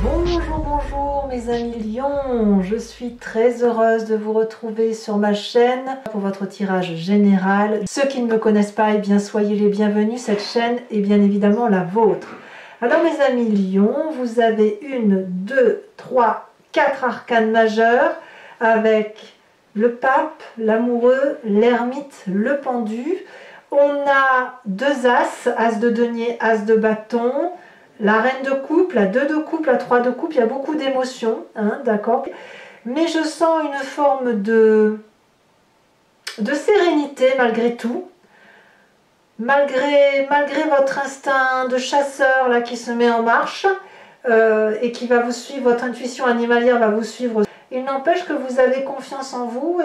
Bonjour, bonjour mes amis lions, je suis très heureuse de vous retrouver sur ma chaîne pour votre tirage général. Ceux qui ne me connaissent pas, eh bien soyez les bienvenus, cette chaîne est bien évidemment la vôtre. Alors mes amis lions, vous avez 1, 2, 3, 4 arcanes majeurs avec le pape, l'amoureux, l'ermite, le pendu. On a 2 as, as de denier, as de bâton, la reine de coupe, la 2 de coupe, la 3 de coupe, il y a beaucoup d'émotions, hein, d'accord. Mais je sens une forme de sérénité malgré tout, malgré votre instinct de chasseur là qui se met en marche et qui va vous suivre, votre intuition animalière va vous suivre. Il n'empêche que vous avez confiance en vous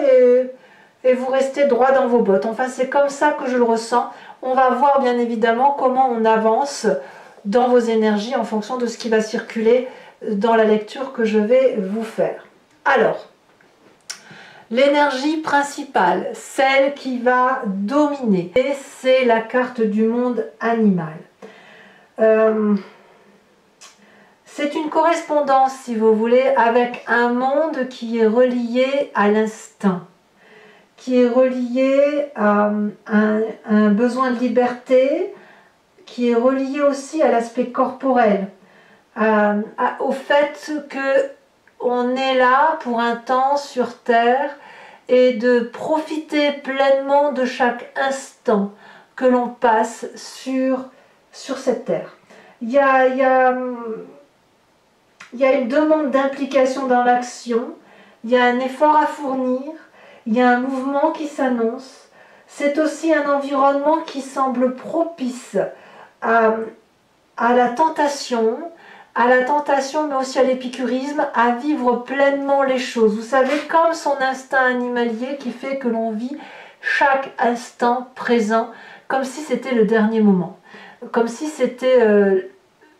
et vous restez droit dans vos bottes. Enfin, c'est comme ça que je le ressens. On va voir bien évidemment comment on avance dans vos énergies en fonction de ce qui va circuler dans la lecture que je vais vous faire. Alors, l'énergie principale, celle qui va dominer, c'est la carte du monde animal. C'est une correspondance, si vous voulez, avec un monde qui est relié à l'instinct, qui est relié à un besoin de liberté, qui est relié aussi à l'aspect corporel, au fait que on est là pour un temps sur Terre et de profiter pleinement de chaque instant que l'on passe sur cette Terre. Il y a une demande d'implication dans l'action, il y a un effort à fournir, il y a un mouvement qui s'annonce. C'est aussi un environnement qui semble propice à la tentation mais aussi à l'épicurisme, à vivre pleinement les choses. Vous savez, comme son instinct animalier qui fait que l'on vit chaque instant présent, comme si c'était le dernier moment. Comme si c'était...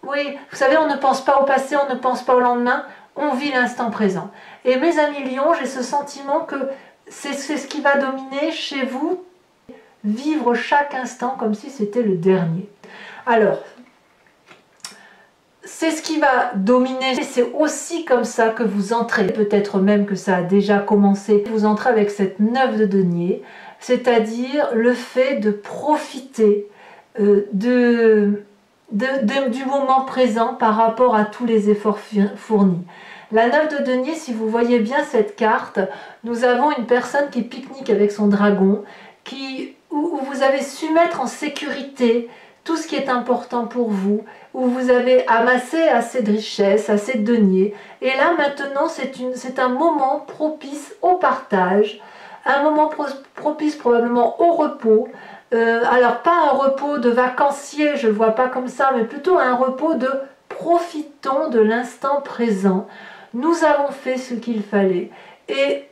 oui, vous savez, on ne pense pas au passé, on ne pense pas au lendemain, on vit l'instant présent. Et mes amis lions, j'ai ce sentiment que c'est ce qui va dominer chez vous, vivre chaque instant comme si c'était le dernier. Alors, c'est ce qui va dominer, c'est aussi comme ça que vous entrez, peut-être même que ça a déjà commencé, vous entrez avec cette 9 de denier, c'est-à-dire le fait de profiter du moment présent par rapport à tous les efforts fournis. La 9 de denier, si vous voyez bien cette carte, nous avons une personne qui pique-nique avec son dragon, où vous avez su mettre en sécurité tout ce qui est important pour vous, où vous avez amassé assez de richesses, assez de deniers. Et là, maintenant, c'est un moment propice au partage, un moment propice probablement au repos. Alors, pas un repos de vacancier, je ne le vois pas comme ça, mais plutôt un repos de profitons de l'instant présent. Nous avons fait ce qu'il fallait. Et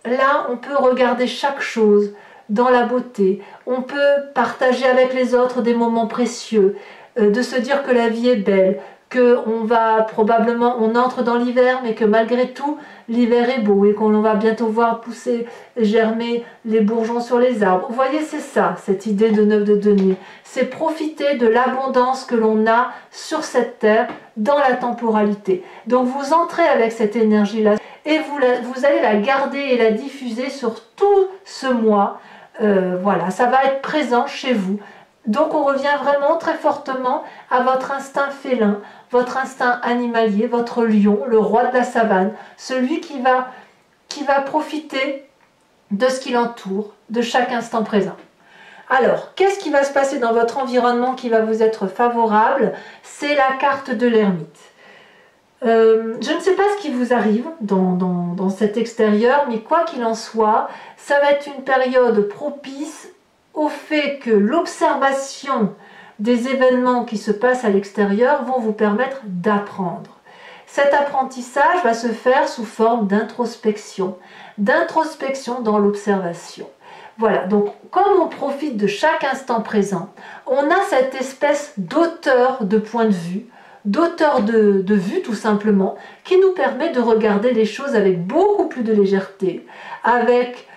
là, on peut regarder chaque chose dans la beauté, on peut partager avec les autres des moments précieux, de se dire que la vie est belle, qu'on va probablement, on entre dans l'hiver, mais que malgré tout, l'hiver est beau et qu'on va bientôt voir pousser, germer les bourgeons sur les arbres. Vous voyez, c'est ça, cette idée de 9 de denier. C'est profiter de l'abondance que l'on a sur cette terre, dans la temporalité. Donc vous entrez avec cette énergie-là et vous allez la garder et la diffuser sur tout ce mois. Voilà, ça va être présent chez vous. Donc on revient vraiment très fortement à votre instinct félin, votre instinct animalier, votre lion, le roi de la savane, celui qui va profiter de ce qui l'entoure, de chaque instant présent. Alors, qu'est-ce qui va se passer dans votre environnement qui va vous être favorable? C'est la carte de l'ermite. Je ne sais pas ce qui vous arrive dans cet extérieur, mais quoi qu'il en soit, ça va être une période propice au fait que l'observation des événements qui se passent à l'extérieur vont vous permettre d'apprendre. Cet apprentissage va se faire sous forme d'introspection dans l'observation. Voilà, donc comme on profite de chaque instant présent, on a cette espèce d'auteur de point de vue, d'auteur de vue tout simplement, qui nous permet de regarder les choses avec beaucoup plus de légèreté, avec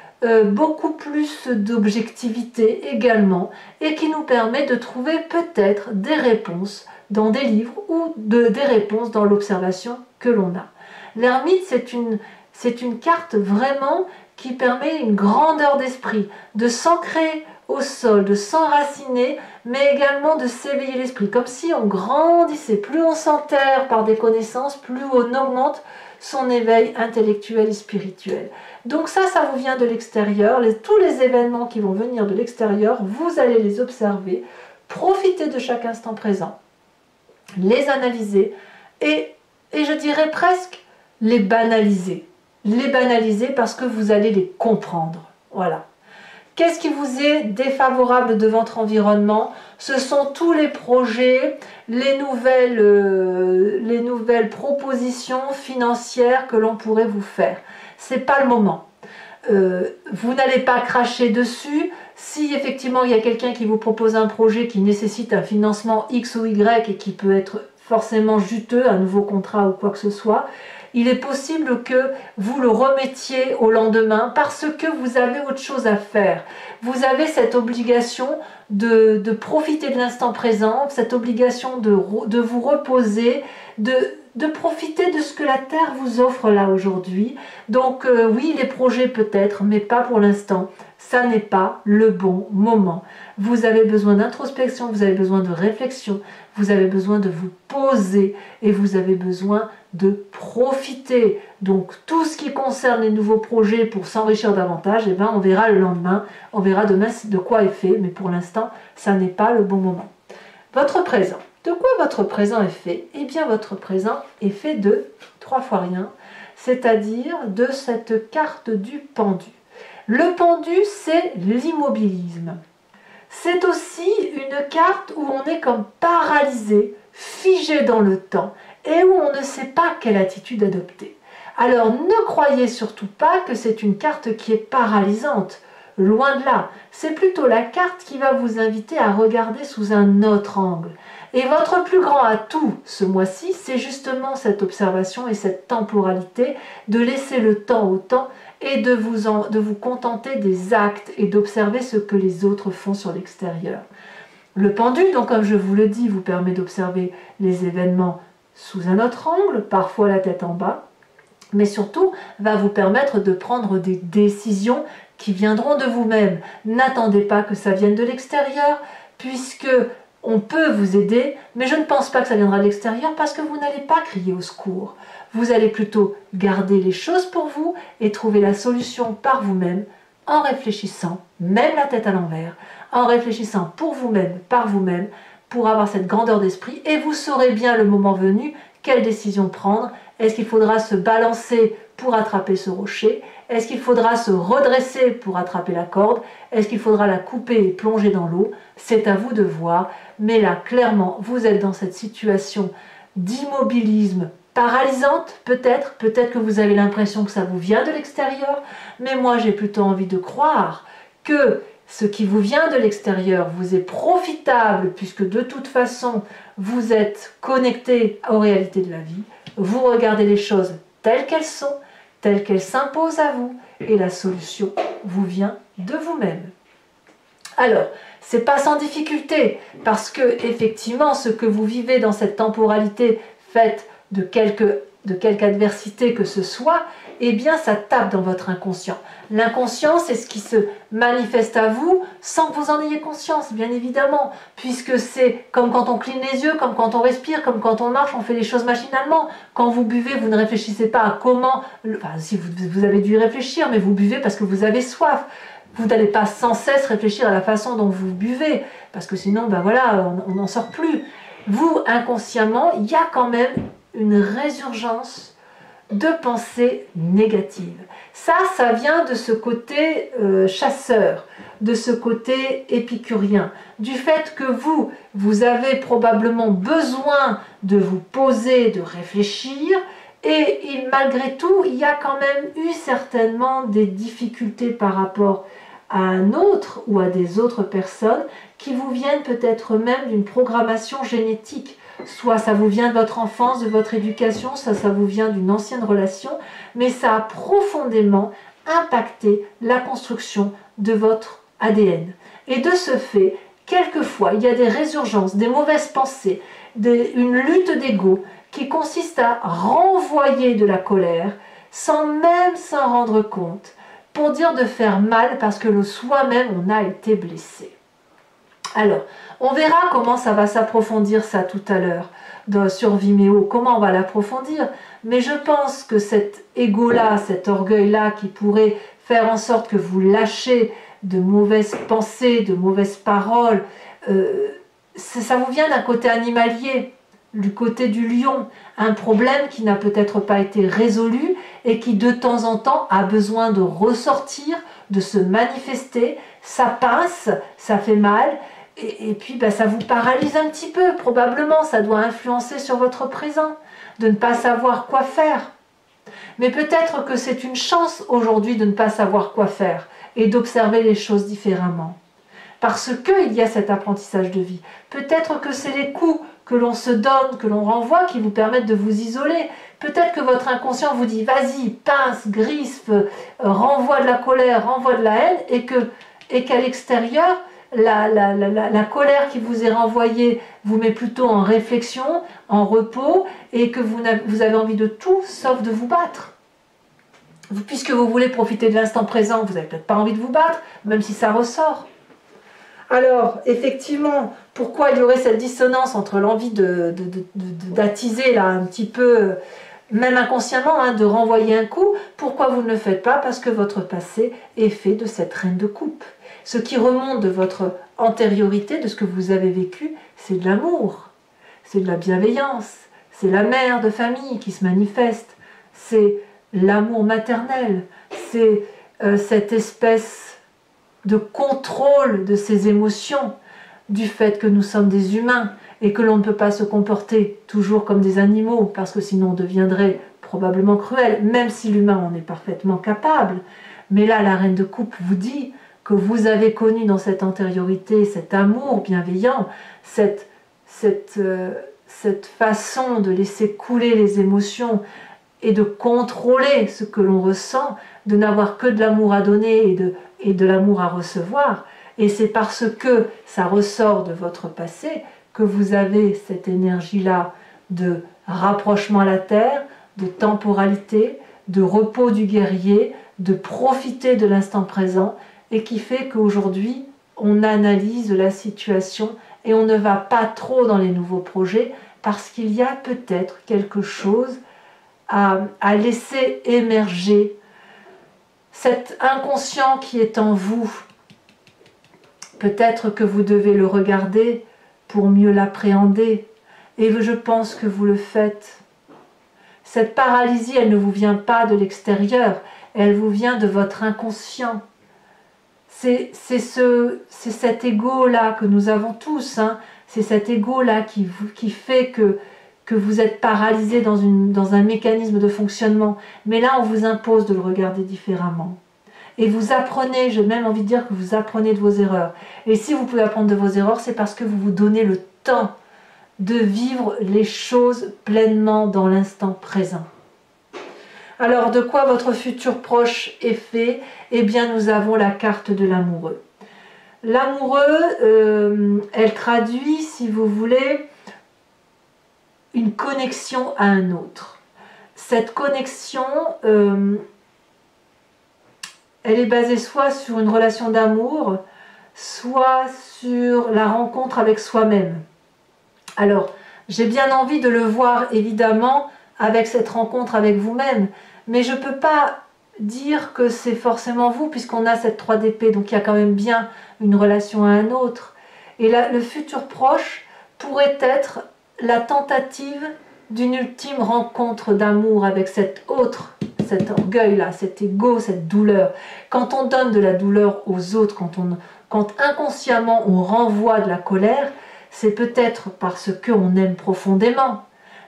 beaucoup plus d'objectivité également, et qui nous permet de trouver peut-être des réponses dans des livres ou des réponses dans l'observation que l'on a. L'ermite, c'est une carte vraiment qui permet une grandeur d'esprit, de s'ancrer au sol, de s'enraciner, mais également de s'éveiller l'esprit, comme si on grandissait. Plus on s'enterre par des connaissances, plus on augmente son éveil intellectuel et spirituel. Donc ça vous vient de l'extérieur. Tous les événements qui vont venir de l'extérieur, vous allez les observer, profiter de chaque instant présent, les analyser et je dirais presque les banaliser. Les banaliser parce que vous allez les comprendre. Voilà. Qu'est-ce qui vous est défavorable de votre environnement? Ce sont tous les projets, les nouvelles propositions financières que l'on pourrait vous faire. Ce n'est pas le moment. Vous n'allez pas cracher dessus. Si effectivement il y a quelqu'un qui vous propose un projet qui nécessite un financement X ou Y et qui peut être forcément juteux, un nouveau contrat ou quoi que ce soit, il est possible que vous le remettiez au lendemain parce que vous avez autre chose à faire. Vous avez cette obligation de profiter de l'instant présent, cette obligation de vous reposer, de profiter de ce que la Terre vous offre là aujourd'hui. Donc oui, les projets peut-être, mais pas pour l'instant. Ça n'est pas le bon moment. Vous avez besoin d'introspection, vous avez besoin de réflexion, vous avez besoin de vous poser et vous avez besoin de profiter. Donc tout ce qui concerne les nouveaux projets pour s'enrichir davantage, eh ben, on verra le lendemain, on verra demain de quoi est fait, mais pour l'instant, ça n'est pas le bon moment. Votre présent. De quoi votre présent est fait? Eh bien, votre présent est fait de 3 fois rien, c'est-à-dire de cette carte du pendu. Le pendu, c'est l'immobilisme. C'est aussi une carte où on est comme paralysé, figé dans le temps et où on ne sait pas quelle attitude adopter. Alors ne croyez surtout pas que c'est une carte qui est paralysante. Loin de là, c'est plutôt la carte qui va vous inviter à regarder sous un autre angle. Et votre plus grand atout ce mois-ci, c'est justement cette observation et cette temporalité, de laisser le temps au temps et de vous contenter des actes et d'observer ce que les autres font sur l'extérieur. Le pendu, donc comme je vous le dis, vous permet d'observer les événements sous un autre angle, parfois la tête en bas, mais surtout va vous permettre de prendre des décisions qui viendront de vous-même. N'attendez pas que ça vienne de l'extérieur, puisque on peut vous aider, mais je ne pense pas que ça viendra de l'extérieur parce que vous n'allez pas crier au secours. Vous allez plutôt garder les choses pour vous et trouver la solution par vous-même en réfléchissant, même la tête à l'envers, en réfléchissant pour vous-même, par vous-même, pour avoir cette grandeur d'esprit et vous saurez bien le moment venu quelle décision prendre. Est-ce qu'il faudra se balancer pour attraper ce rocher? Est-ce qu'il faudra se redresser pour attraper la corde? Est-ce qu'il faudra la couper et plonger dans l'eau? C'est à vous de voir. Mais là, clairement, vous êtes dans cette situation d'immobilisme paralysante, peut-être que vous avez l'impression que ça vous vient de l'extérieur, mais moi j'ai plutôt envie de croire que ce qui vous vient de l'extérieur vous est profitable, puisque de toute façon, vous êtes connecté aux réalités de la vie, vous regardez les choses telles qu'elles sont, telles qu'elles s'imposent à vous, et la solution vous vient de vous-même. Alors, c'est pas sans difficulté, parce que effectivement, ce que vous vivez dans cette temporalité faite de quelque adversité que ce soit, eh bien ça tape dans votre inconscient. L'inconscient, c'est ce qui se manifeste à vous sans que vous en ayez conscience, bien évidemment, puisque c'est comme quand on cligne les yeux, comme quand on respire, comme quand on marche, on fait les choses machinalement. Quand vous buvez, vous ne réfléchissez pas à comment... Enfin, si vous avez dû y réfléchir, mais vous buvez parce que vous avez soif. Vous n'allez pas sans cesse réfléchir à la façon dont vous buvez, parce que sinon, ben voilà, on n'en sort plus. Vous, inconsciemment, il y a quand même une résurgence de pensées négatives. Ça vient de ce côté chasseur, de ce côté épicurien, du fait que vous avez probablement besoin de vous poser, de réfléchir, et malgré tout, il y a quand même eu certainement des difficultés par rapport à un autre ou à des autres personnes qui vous viennent peut-être même d'une programmation génétique. Soit ça vous vient de votre enfance, de votre éducation, ça vous vient d'une ancienne relation, mais ça a profondément impacté la construction de votre ADN. Et de ce fait, quelquefois, il y a des résurgences, des mauvaises pensées, une lutte d'ego qui consiste à renvoyer de la colère sans même s'en rendre compte, pour dire de faire mal parce que le soi-même on a été blessé. Alors, on verra comment ça va s'approfondir ça tout à l'heure sur Vimeo, comment on va l'approfondir, mais je pense que cet ego-là, cet orgueil-là qui pourrait faire en sorte que vous lâchez de mauvaises pensées, de mauvaises paroles, ça vous vient d'un côté animalier, du côté du lion, un problème qui n'a peut-être pas été résolu et qui de temps en temps a besoin de ressortir, de se manifester, ça pince, ça fait mal, et puis ça vous paralyse un petit peu, probablement, ça doit influencer sur votre présent, de ne pas savoir quoi faire. Mais peut-être que c'est une chance aujourd'hui de ne pas savoir quoi faire et d'observer les choses différemment. Parce qu'il y a cet apprentissage de vie. Peut-être que c'est les coups que l'on se donne, que l'on renvoie, qui vous permettent de vous isoler. Peut-être que votre inconscient vous dit « vas-y, pince, grispe, renvoie de la colère, renvoie de la haine » et qu'à l'extérieur, la colère qui vous est renvoyée vous met plutôt en réflexion, en repos, et que vous avez envie de tout sauf de vous battre. Puisque vous voulez profiter de l'instant présent, vous n'avez peut-être pas envie de vous battre, même si ça ressort. Alors, effectivement, pourquoi il y aurait cette dissonance entre l'envie d'attiser là un petit peu, même inconsciemment, hein, de renvoyer un coup? Pourquoi vous ne le faites pas? Parce que votre passé est fait de cette reine de coupe. Ce qui remonte de votre antériorité, de ce que vous avez vécu, c'est de l'amour, c'est de la bienveillance, c'est la mère de famille qui se manifeste, c'est l'amour maternel, c'est cette espèce de contrôle de ses émotions, du fait que nous sommes des humains et que l'on ne peut pas se comporter toujours comme des animaux, parce que sinon on deviendrait probablement cruel, même si l'humain en est parfaitement capable. Mais là, la reine de coupe vous dit que vous avez connu dans cette antériorité cet amour bienveillant, cette façon de laisser couler les émotions et de contrôler ce que l'on ressent, de n'avoir que de l'amour à donner et de l'amour à recevoir. Et c'est parce que ça ressort de votre passé que vous avez cette énergie-là de rapprochement à la terre, de temporalité, de repos du guerrier, de profiter de l'instant présent, et qui fait qu'aujourd'hui, on analyse la situation et on ne va pas trop dans les nouveaux projets parce qu'il y a peut-être quelque chose à laisser émerger. Cet inconscient qui est en vous, peut-être que vous devez le regarder pour mieux l'appréhender, et je pense que vous le faites. Cette paralysie, elle ne vous vient pas de l'extérieur, elle vous vient de votre inconscient. C'est cet ego-là que nous avons tous, hein. C'est cet ego-là qui fait que vous êtes paralysé dans un mécanisme de fonctionnement. Mais là, on vous impose de le regarder différemment. Et vous apprenez, j'ai même envie de dire que vous apprenez de vos erreurs. Et si vous pouvez apprendre de vos erreurs, c'est parce que vous vous donnez le temps de vivre les choses pleinement dans l'instant présent. Alors, de quoi votre futur proche est fait? Eh bien, nous avons la carte de l'amoureux. L'amoureux, elle traduit, si vous voulez, une connexion à un autre. Cette connexion, elle est basée soit sur une relation d'amour, soit sur la rencontre avec soi-même. Alors, j'ai bien envie de le voir, évidemment, avec cette rencontre avec vous-même, mais je ne peux pas dire que c'est forcément vous, puisqu'on a cette 3 d'épée, donc il y a quand même bien une relation à un autre. Et là, le futur proche pourrait être la tentative d'une ultime rencontre d'amour avec cet autre, cet orgueil-là, cet ego, cette douleur. Quand on donne de la douleur aux autres, quand inconsciemment on renvoie de la colère, c'est peut-être parce qu'on aime profondément,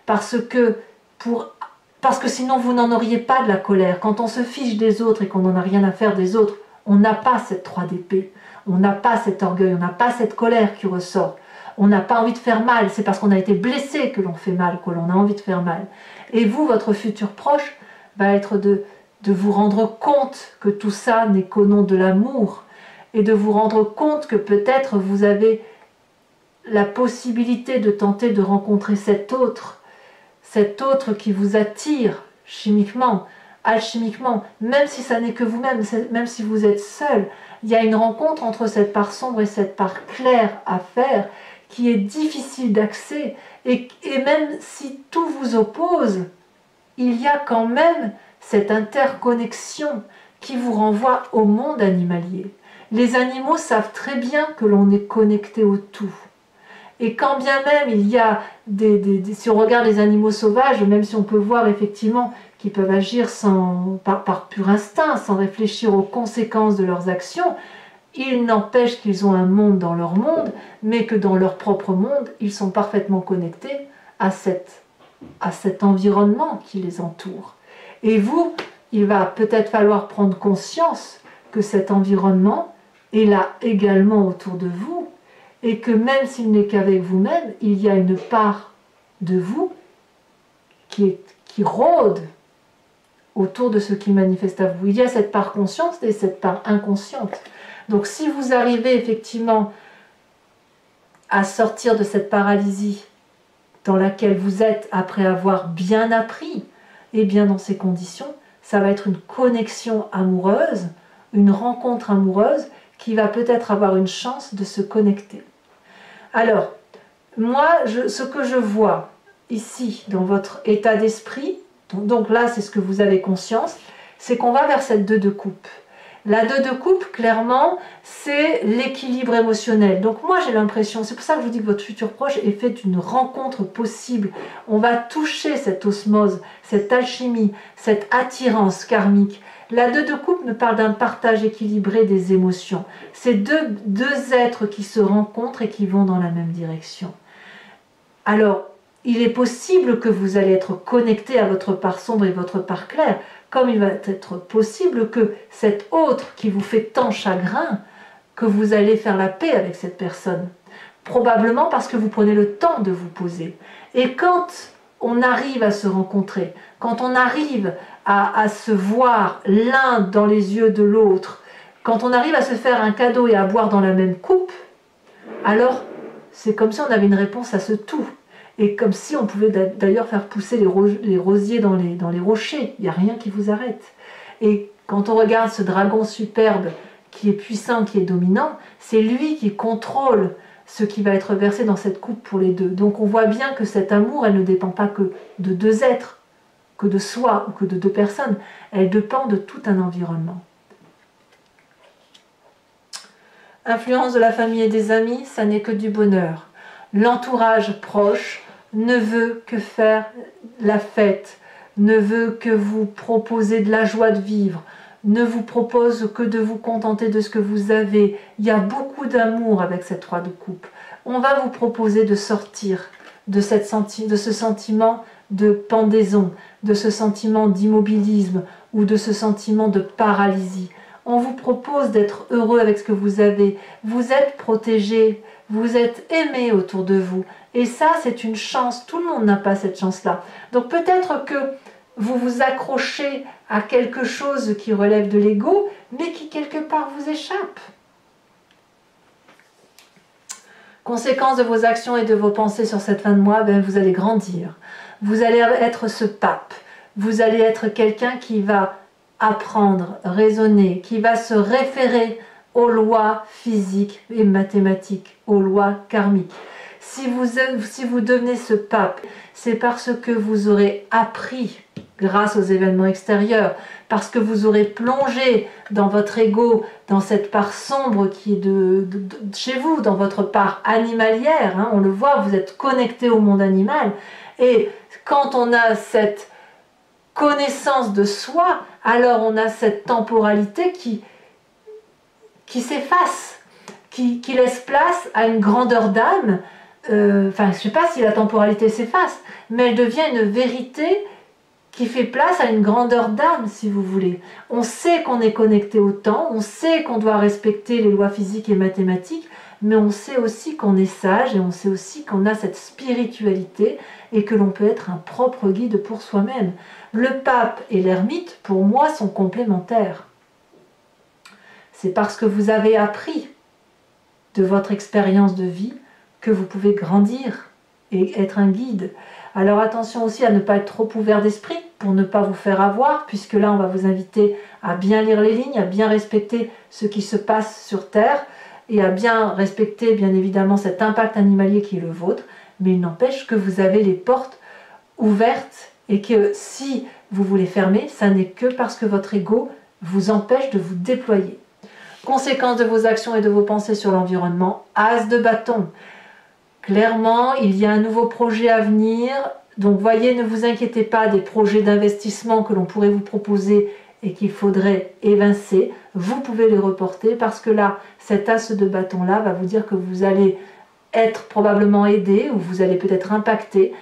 parce que sinon vous n'en auriez pas de la colère. Quand on se fiche des autres et qu'on n'en a rien à faire des autres, on n'a pas cette 3 d'épée, on n'a pas cet orgueil, on n'a pas cette colère qui ressort. On n'a pas envie de faire mal, c'est parce qu'on a été blessé que l'on fait mal, que l'on a envie de faire mal. Et vous, votre futur proche, va être de vous rendre compte que tout ça n'est qu'au nom de l'amour, et de vous rendre compte que peut-être vous avez la possibilité de tenter de rencontrer cet autre qui vous attire chimiquement, alchimiquement, même si ça n'est que vous-même, même si vous êtes seul, il y a une rencontre entre cette part sombre et cette part claire à faire qui est difficile d'accès, et même si tout vous oppose, il y a quand même cette interconnexion qui vous renvoie au monde animalier. Les animaux savent très bien que l'on est connecté au tout. Et quand bien même il y a si on regarde les animaux sauvages, même si on peut voir effectivement qu'ils peuvent agir par pur instinct, sans réfléchir aux conséquences de leurs actions, il n'empêche qu'ils ont un monde dans leur monde, mais que dans leur propre monde, ils sont parfaitement connectés à cet environnement qui les entoure. Et vous, il va peut-être falloir prendre conscience que cet environnement est là également autour de vous, et que même s'il n'est qu'avec vous-même, il y a une part de vous qui rôde autour de ce qui manifeste à vous. Il y a cette part consciente et cette part inconsciente. Donc si vous arrivez effectivement à sortir de cette paralysie dans laquelle vous êtes après avoir bien appris, et bien dans ces conditions, ça va être une connexion amoureuse, une rencontre amoureuse qui va peut-être avoir une chance de se connecter. Alors, moi, ce que je vois ici dans votre état d'esprit, donc là c'est ce que vous avez conscience, c'est qu'on va vers cette 2 de coupe. La 2 de coupe, clairement, c'est l'équilibre émotionnel. Donc moi j'ai l'impression, c'est pour ça que je vous dis que votre futur proche est fait d'une rencontre possible. On va toucher cette osmose, cette alchimie, cette attirance karmique. La 2 de coupe me parle d'un partage équilibré des émotions. C'est deux êtres qui se rencontrent et qui vont dans la même direction. Alors, il est possible que vous allez être connecté à votre part sombre et votre part claire, comme il va être possible que cet autre qui vous fait tant chagrin, que vous allez faire la paix avec cette personne. Probablement parce que vous prenez le temps de vous poser. Et quand on arrive à se rencontrer, quand on arrive à se voir l'un dans les yeux de l'autre, quand on arrive à se faire un cadeau et à boire dans la même coupe, alors c'est comme si on avait une réponse à ce tout. Et comme si on pouvait d'ailleurs faire pousser les rosiers dans les rochers. Il n'y a rien qui vous arrête. Et quand on regarde ce dragon superbe qui est puissant, qui est dominant, c'est lui qui contrôle ce qui va être versé dans cette coupe pour les deux. Donc on voit bien que cet amour, elle ne dépend pas que de 2 êtres, que de soi ou que de 2 personnes. Elle dépend de tout un environnement. Influence de la famille et des amis, ça n'est que du bonheur. L'entourage proche ne veut que faire la fête, ne veut que vous proposer de la joie de vivre, ne vous propose que de vous contenter de ce que vous avez. Il y a beaucoup d'amour avec cette 3 de coupe. On va vous proposer de sortir de ce sentiment de pendaison, de ce sentiment d'immobilisme ou de ce sentiment de paralysie. On vous propose d'être heureux avec ce que vous avez. Vous êtes protégé, vous êtes aimé autour de vous. Et ça, c'est une chance. Tout le monde n'a pas cette chance-là. Donc peut-être que vous vous accrochez à quelque chose qui relève de l'ego, mais qui quelque part vous échappe. Conséquence de vos actions et de vos pensées sur cette fin de mois, vous allez grandir. Vous allez être ce pape. Vous allez être quelqu'un qui va apprendre, raisonner, qui va se référer aux lois physiques et mathématiques, aux lois karmiques. Si vous devenez ce pape, c'est parce que vous aurez appris grâce aux événements extérieurs, parce que vous aurez plongé dans votre ego, dans cette part sombre qui est de chez vous, dans votre part animalière, hein, on le voit, vous êtes connecté au monde animal, et quand on a cette connaissance de soi, alors on a cette temporalité qui s'efface, qui laisse place à une grandeur d'âme. Enfin, je ne sais pas si la temporalité s'efface, mais elle devient une vérité qui fait place à une grandeur d'âme, si vous voulez. On sait qu'on est connecté au temps, on sait qu'on doit respecter les lois physiques et mathématiques, mais on sait aussi qu'on est sage et on sait aussi qu'on a cette spiritualité et que l'on peut être un propre guide pour soi-même. Le pape et l'ermite, pour moi, sont complémentaires. C'est parce que vous avez appris de votre expérience de vie que vous pouvez grandir et être un guide. Alors attention aussi à ne pas être trop ouvert d'esprit pour ne pas vous faire avoir, puisque là on va vous inviter à bien lire les lignes, à bien respecter ce qui se passe sur Terre et à bien respecter bien évidemment cet impact animalier qui est le vôtre, mais il n'empêche que vous avez les portes ouvertes et que si vous voulez fermer, ça n'est que parce que votre ego vous empêche de vous déployer. Conséquence de vos actions et de vos pensées sur l'environnement, as de bâton. Clairement, il y a un nouveau projet à venir, donc voyez, ne vous inquiétez pas des projets d'investissement que l'on pourrait vous proposer et qu'il faudrait évincer. Vous pouvez les reporter parce que là, cet as de bâton là va vous dire que vous allez être probablement aidé ou vous allez peut-être impacter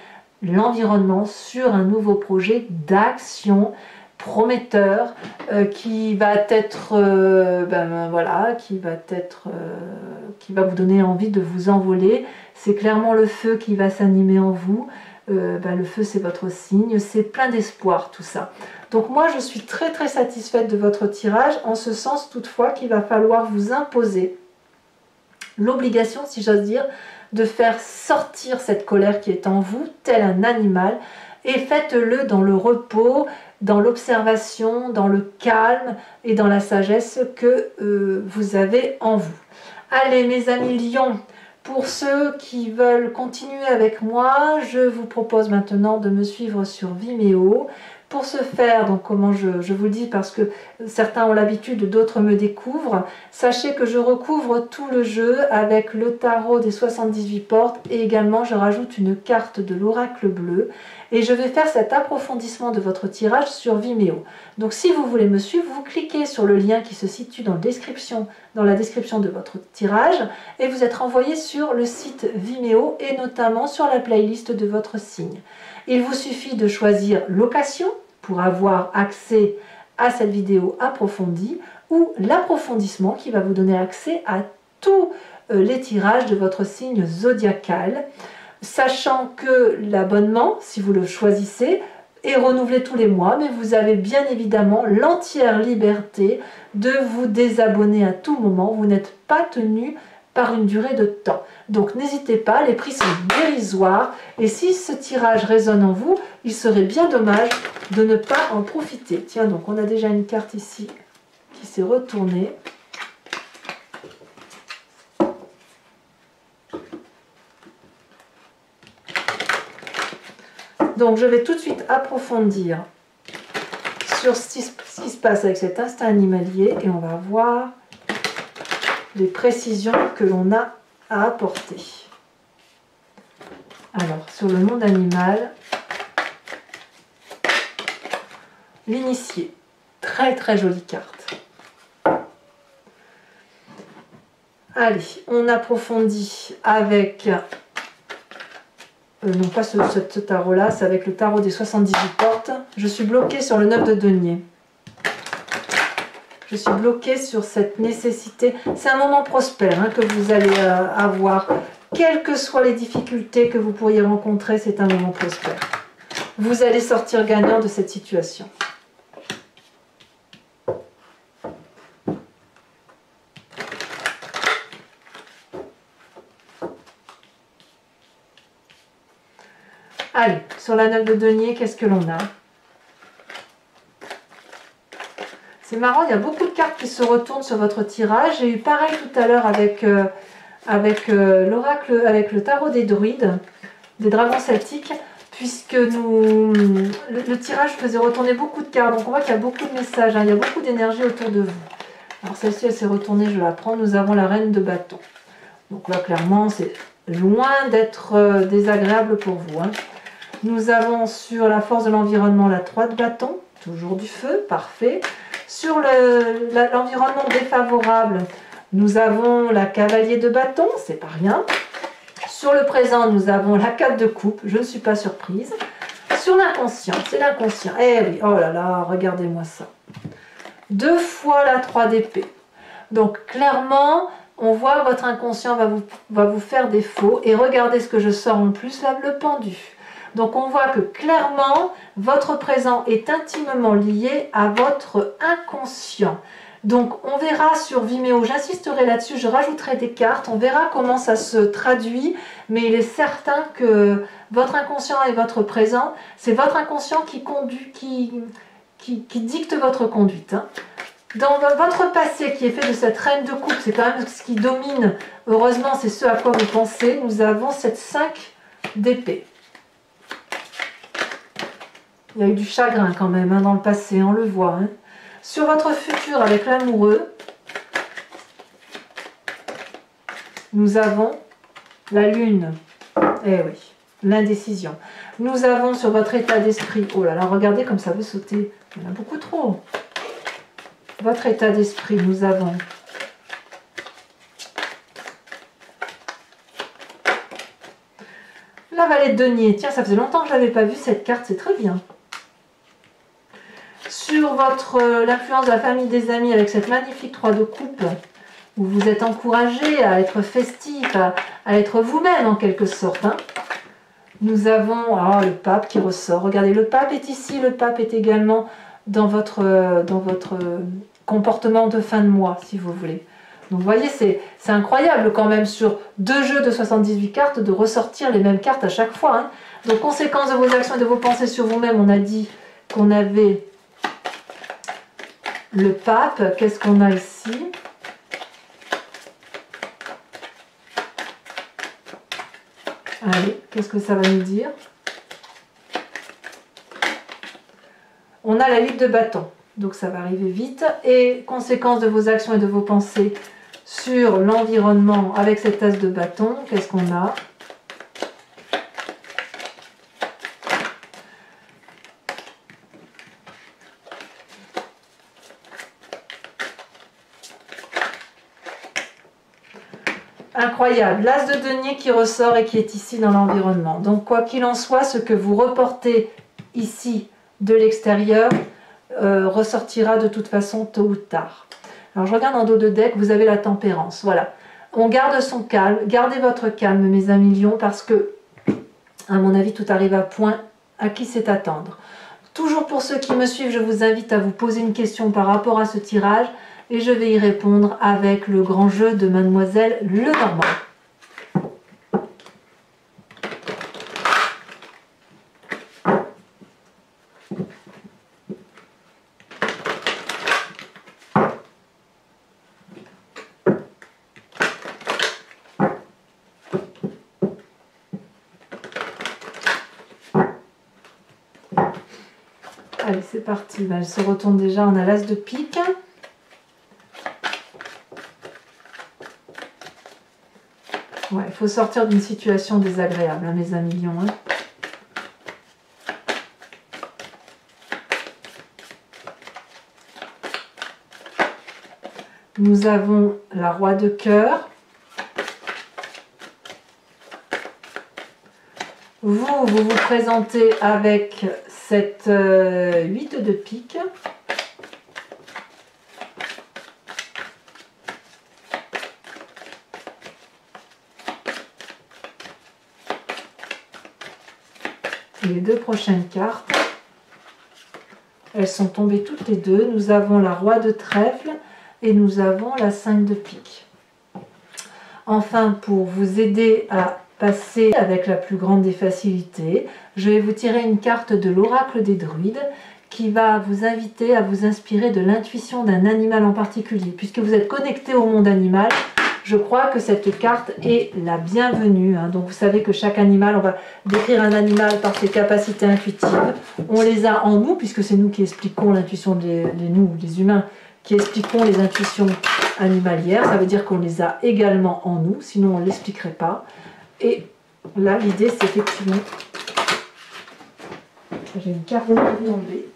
l'environnement sur un nouveau projet d'action prometteur qui va être qui va vous donner envie de vous envoler. C'est clairement le feu qui va s'animer en vous. Le feu, c'est votre signe, c'est plein d'espoir tout ça. Donc moi je suis très très satisfaite de votre tirage, en ce sens toutefois qu'il va falloir vous imposer l'obligation, si j'ose dire, de faire sortir cette colère qui est en vous, tel un animal, et faites-le dans le repos, dans l'observation, dans le calme et dans la sagesse que vous avez en vous. Allez mes amis lions, pour ceux qui veulent continuer avec moi, je vous propose maintenant de me suivre sur Vimeo. Pour ce faire, donc comment je vous le dis parce que certains ont l'habitude, d'autres me découvrent, sachez que je recouvre tout le jeu avec le tarot des 78 portes et également je rajoute une carte de l'oracle bleu et je vais faire cet approfondissement de votre tirage sur Vimeo. Donc si vous voulez me suivre, vous cliquez sur le lien qui se situe dans la description de votre tirage et vous êtes renvoyé sur le site Vimeo et notamment sur la playlist de votre signe. Il vous suffit de choisir location pour avoir accès à cette vidéo approfondie ou l'approfondissement qui va vous donner accès à tous les tirages de votre signe zodiacal, sachant que l'abonnement, si vous le choisissez, est renouvelé tous les mois, mais vous avez bien évidemment l'entière liberté de vous désabonner à tout moment. Vous n'êtes pas tenu par une durée de temps. Donc n'hésitez pas, les prix sont dérisoires et si ce tirage résonne en vous, il serait bien dommage de ne pas en profiter. Tiens, donc on a déjà une carte ici qui s'est retournée. Donc je vais tout de suite approfondir sur ce qui se passe avec cet instinct animalier et on va voir les précisions que l'on a à apporter. Alors, sur le monde animal, l'initié, très très jolie carte. Allez, on approfondit avec, non pas ce tarot-là, c'est avec le tarot des 78 portes. Je suis bloquée sur le 9 de denier. Je suis bloquée sur cette nécessité. C'est un moment prospère que vous allez avoir. Quelles que soient les difficultés que vous pourriez rencontrer, c'est un moment prospère. Vous allez sortir gagnant de cette situation. Allez, sur la 9 de denier, qu'est-ce que l'on a ? C'est marrant, il y a beaucoup de cartes qui se retournent sur votre tirage. J'ai eu pareil tout à l'heure avec l'oracle, avec le tarot des druides, des dragons celtiques, puisque le tirage faisait retourner beaucoup de cartes. Donc on voit qu'il y a beaucoup de messages, il y a beaucoup d'énergie autour de vous. Alors celle-ci, elle s'est retournée, je la prends. Nous avons la reine de bâton. Donc là, clairement, c'est loin d'être désagréable pour vous. Nous avons sur la force de l'environnement la 3 de bâton, toujours du feu, parfait. Sur l'environnement défavorable, nous avons la cavalier de bâton, c'est pas rien. Sur le présent, nous avons la 4 de coupe, je ne suis pas surprise. Sur l'inconscient, c'est l'inconscient. Eh oui, oh là là, regardez-moi ça. 2 fois la 3 d'épée. Donc clairement, on voit votre inconscient va vous faire défaut. Et regardez ce que je sors en plus, là, le pendu. Donc on voit que clairement, votre présent est intimement lié à votre inconscient. Donc on verra sur Vimeo, j'insisterai là-dessus, je rajouterai des cartes, on verra comment ça se traduit, mais il est certain que votre inconscient et votre présent, c'est votre inconscient qui dicte votre conduite. Hein. Dans votre passé qui est fait de cette reine de coupe, c'est quand même ce qui domine, heureusement c'est ce à quoi vous pensez, nous avons cette 5 d'épée. Il y a eu du chagrin quand même hein, dans le passé, on le voit. Hein. Sur votre futur avec l'amoureux, nous avons la lune. Eh oui, l'indécision. Nous avons sur votre état d'esprit, oh là là, regardez comme ça veut sauter. Il y en a beaucoup trop. Votre état d'esprit, nous avons la vallée de denier. Tiens, ça faisait longtemps que je n'avais pas vu cette carte, c'est très bien. Sur l'influence de la famille, des amis, avec cette magnifique 3 de coupe, où vous êtes encouragé à être festif, à être vous-même en quelque sorte. Hein. Nous avons le pape qui ressort. Regardez, le pape est ici, le pape est également dans votre comportement de fin de mois, si vous voulez. Donc vous voyez, c'est incroyable quand même sur 2 jeux de 78 cartes de ressortir les mêmes cartes à chaque fois. Hein. Donc conséquence de vos actions et de vos pensées sur vous-même, on a dit qu'on avait le pape. Qu'est-ce qu'on a ici? Allez, qu'est-ce que ça va nous dire? On a la 8 de bâton, donc ça va arriver vite. Et conséquence de vos actions et de vos pensées sur l'environnement avec cette as de bâton, qu'est-ce qu'on a? Incroyable, l'as de denier qui ressort et qui est ici dans l'environnement. Donc quoi qu'il en soit, ce que vous reportez ici de l'extérieur ressortira de toute façon tôt ou tard. Alors je regarde en dos de deck, vous avez la tempérance, voilà. On garde son calme, gardez votre calme mes amis lions, parce que, à mon avis, tout arrive à point. À qui c'est attendre? Toujours pour ceux qui me suivent, je vous invite à vous poser une question par rapport à ce tirage, et je vais y répondre avec le grand jeu de Mademoiselle Lenormand. Allez, c'est parti. Ben, elle se retourne déjà, on a l'as de pique. Ouais, il faut sortir d'une situation désagréable, hein, mes amis lions. Hein. Nous avons la roi de cœur. Vous vous présentez avec cette 8 de pique. Les 2 prochaines cartes, elles sont tombées toutes les deux. Nous avons la roi de trèfle et nous avons la 5 de pique. Enfin, pour vous aider à passer avec la plus grande des facilités, je vais vous tirer une carte de l'oracle des druides qui va vous inviter à vous inspirer de l'intuition d'un animal en particulier. Puisque vous êtes connecté au monde animal, je crois que cette carte est la bienvenue. Hein. Donc vous savez que chaque animal, on va décrire un animal par ses capacités intuitives. On les a en nous, puisque c'est nous qui expliquons l'intuition, nous, les humains, qui expliquons les intuitions animalières. Ça veut dire qu'on les a également en nous, sinon on ne l'expliquerait pas. Et là, l'idée, c'est effectivement... J'ai une carte qui est tombée.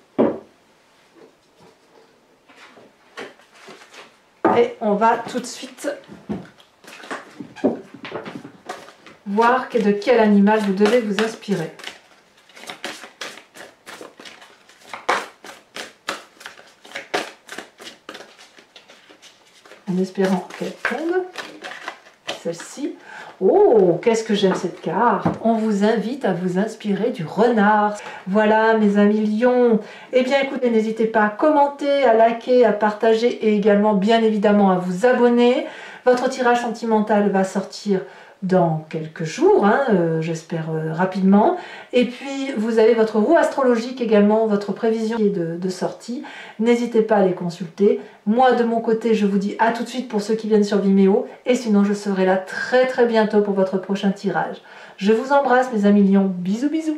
Et on va tout de suite voir de quel animal vous devez vous inspirer. En espérant qu'elle tombe. Celle-ci. Oh, qu'est-ce que j'aime cette carte. On vous invite à vous inspirer du renard. Voilà mes amis lions. Eh bien écoutez, n'hésitez pas à commenter, à liker, à partager et également bien évidemment à vous abonner. Votre tirage sentimental va sortir dans quelques jours, hein, j'espère rapidement. Et puis vous avez votre roue astrologique également, votre prévision de sortie. N'hésitez pas à les consulter. Moi de mon côté, je vous dis à tout de suite pour ceux qui viennent sur Vimeo. Et sinon, je serai là très bientôt pour votre prochain tirage. Je vous embrasse mes amis lions. Bisous bisous.